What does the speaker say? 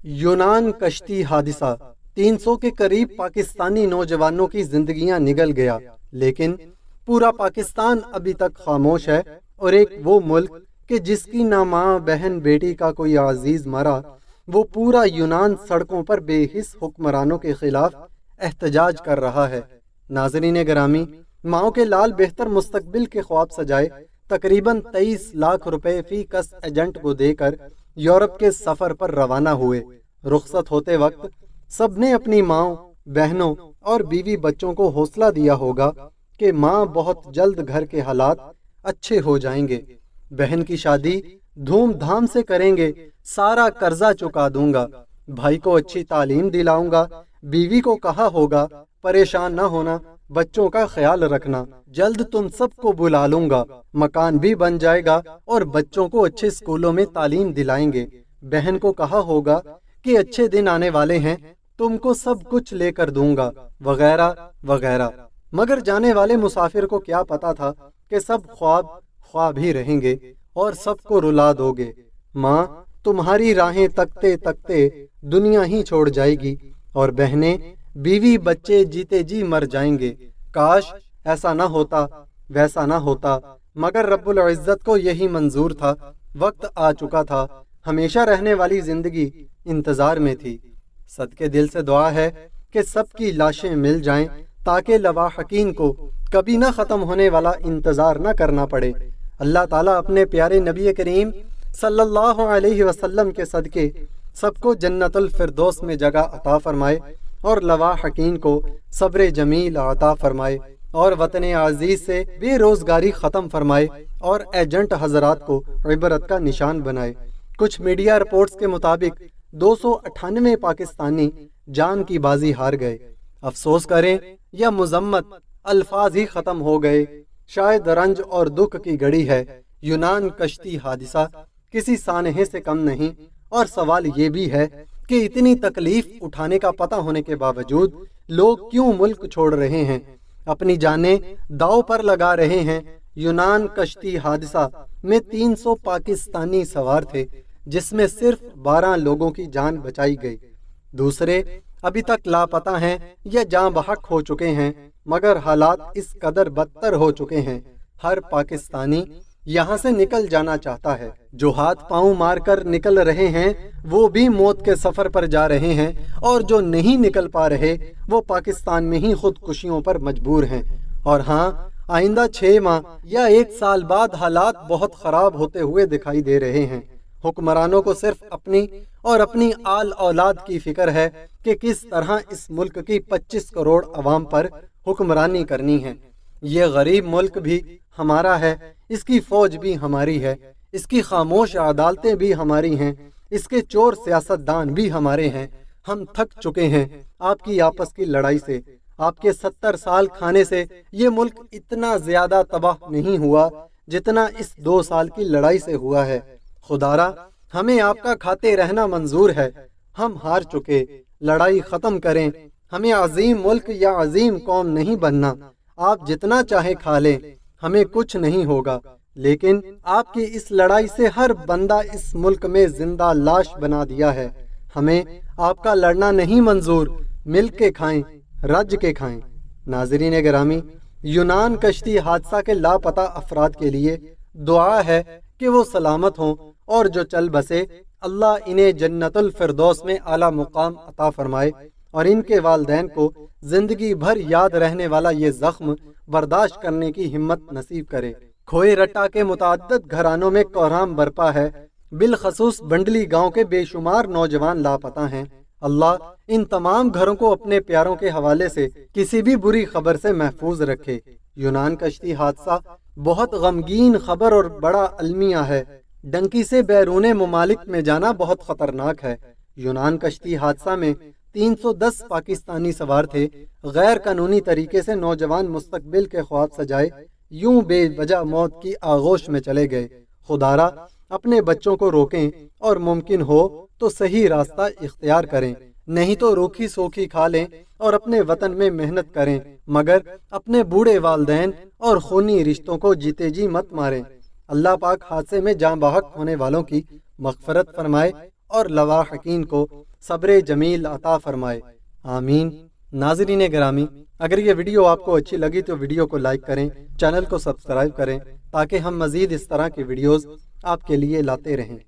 یونان کشتی حادثہ 300 کے قریب پاکستانی نوجوانوں کی زندگیاں نگل گیا، لیکن پورا پاکستان ابھی تک خاموش ہے۔ اور ایک وہ ملک کہ جس کی نہ ماں بہن بیٹی کا کوئی عزیز مرا، وہ پورا یونان سڑکوں پر بے حس حکمرانوں کے خلاف احتجاج کر رہا ہے۔ ناظرین گرامی، ماؤں کے لال بہتر مستقبل کے خواب سجائے تقریباً 23 لاکھ روپے فی کس ایجنٹ کو دے کر یورپ کے سفر پر روانہ ہوئے۔ رخصت ہوتے وقت سب نے اپنی ماؤں، بہنوں اور بیوی بچوں کو حوصلہ دیا ہوگا کہ ماں بہت جلد گھر کے حالات اچھے ہو جائیں گے، بہن کی شادی دھوم دھام سے کریں گے، سارا قرضہ چکا دوں گا، بھائی کو اچھی تعلیم دلاؤں گا، بیوی کو کہا ہوگا پریشان نہ ہونا، بچوں کا خیال رکھنا، جلد تم سب کو بلا لوں گا، مکان بھی بن جائے گا اور بچوں کو اچھے اسکولوں میں تعلیم دلائیں گے، بہن کو کہا ہوگا کہ اچھے دن آنے والے ہیں، تم کو سب کچھ لے کر دوں گا، وغیرہ وغیرہ۔ مگر جانے والے مسافر کو کیا پتا تھا کہ سب خواب خواب ہی رہیں گے اور سب کو رلا دو گے۔ ماں تمہاری راہیں تکتے تکتے دنیا ہی چھوڑ جائے گی، اور بہنیں، بیوی بچے جیتے جی مر جائیں گے۔ کاش ایسا نہ ہوتا، ویسا نہ ہوتا، مگر رب العزت کو یہی منظور تھا، وقت آ چکا تھا، ہمیشہ رہنے والی زندگی انتظار میں تھی۔ صدقے دل سے دعا ہے کہ سب کی لاشیں مل جائیں تاکہ لواحقین کو کبھی نہ ختم ہونے والا انتظار نہ کرنا پڑے۔ اللہ تعالیٰ اپنے پیارے نبی کریم صلی اللہ علیہ وسلم کے صدقے سب کو جنت الفردوس میں جگہ عطا فرمائے، اور لواحقین کو صبر جمیل عطا فرمائے، اور وطن عزیز سے بے روزگاری ختم فرمائے، اور ایجنٹ حضرات کو عبرت کا نشان بنائے۔ کچھ میڈیا رپورٹس کے مطابق 298 پاکستانی جان کی بازی ہار گئے۔ افسوس کریں یا مذمت، الفاظ ہی ختم ہو گئے۔ شاید رنج اور دکھ کی گھڑی ہے۔ یونان کشتی حادثہ کسی سانحے سے کم نہیں، اور سوال یہ بھی ہے کہ اتنی تکلیف اٹھانے کا پتہ ہونے کے باوجود لوگ کیوں ملک چھوڑ رہے ہیں، اپنی جانیں داؤ پر لگا رہے ہیں۔ یونان کشتی حادثہ میں 300 پاکستانی سوار تھے، جس میں صرف 12 لوگوں کی جان بچائی گئی، دوسرے ابھی تک لاپتہ ہیں یا جاں بحق ہو چکے ہیں۔ مگر حالات اس قدر بدتر ہو چکے ہیں، ہر پاکستانی یہاں سے نکل جانا چاہتا ہے۔ جو ہاتھ پاؤں مار کر نکل رہے ہیں وہ بھی موت کے سفر پر جا رہے ہیں، اور جو نہیں نکل پا رہے وہ پاکستان میں ہی خودکشیوں پر مجبور ہیں۔ اور ہاں، آئندہ 6 ماہ یا 1 سال بعد حالات بہت خراب ہوتے ہوئے دکھائی دے رہے ہیں۔ حکمرانوں کو صرف اپنی اور اپنی آل اولاد کی فکر ہے کہ کس طرح اس ملک کی 25 کروڑ عوام پر حکمرانی کرنی ہے۔ یہ غریب ملک بھی ہمارا ہے، اس کی فوج بھی ہماری ہے، اس کی خاموش عدالتیں بھی ہماری ہیں، اس کے چور سیاستدان بھی ہمارے ہیں۔ ہم تھک چکے ہیں آپ کی آپس کی لڑائی سے۔ آپ کے 70 سال کھانے سے یہ ملک اتنا زیادہ تباہ نہیں ہوا جتنا اس 2 سال کی لڑائی سے ہوا ہے۔ خدارا، ہمیں آپ کا کھاتے رہنا منظور ہے۔ ہم ہار چکے، لڑائی ختم کریں۔ ہمیں عظیم ملک یا عظیم قوم نہیں بننا۔ آپ جتنا چاہے کھا لیں، ہمیں کچھ نہیں ہوگا، لیکن آپ کی اس لڑائی سے ہر بندہ اس ملک میں زندہ لاش بنا دیا ہے۔ ہمیں آپ کا لڑنا نہیں منظور، مل کے کھائیں، رج کے کھائیں۔ ناظرین گرامی، یونان کشتی حادثہ کے لاپتہ افراد کے لیے دعا ہے کہ وہ سلامت ہوں، اور جو چل بسے اللہ انہیں جنت الفردوس میں اعلیٰ مقام عطا فرمائے، اور ان کے والدین کو زندگی بھر یاد رہنے والا یہ زخم برداشت کرنے کی ہمت نصیب کرے۔ کھوئے رٹا کے متعدد گھرانوں میں کوہرام برپا ہے، بالخصوص بنڈلی گاؤں کے بے شمار نوجوان لاپتہ ہیں۔ اللہ ان تمام گھروں کو اپنے پیاروں کے حوالے سے کسی بھی بری خبر سے محفوظ رکھے۔ یونان کشتی حادثہ بہت غمگین خبر اور بڑا المیہ ہے۔ ڈنکی سے بیرون ممالک میں جانا بہت خطرناک ہے۔ یونان کشتی حادثہ میں 310 پاکستانی سوار تھے۔ غیر قانونی طریقے سے نوجوان مستقبل کے خواب سجائے یوں بے وجہ موت کی آغوش میں چلے گئے۔ خدارا، اپنے بچوں کو روکیں، اور ممکن ہو تو صحیح راستہ اختیار کریں، نہیں تو روکھی سوکھی کھا لیں اور اپنے وطن میں محنت کریں، مگر اپنے بوڑھے والدین اور خونی رشتوں کو جیتے جی مت ماریں۔ اللہ پاک حادثے میں جاں بحق ہونے والوں کی مغفرت فرمائے، اور لواحقین کو صبر جمیل عطا فرمائے، آمین۔ ناظرین گرامی، اگر یہ ویڈیو آپ کو اچھی لگی تو ویڈیو کو لائک کریں، چینل کو سبسکرائب کریں تاکہ ہم مزید اس طرح کی ویڈیوز آپ کے لیے لاتے رہیں۔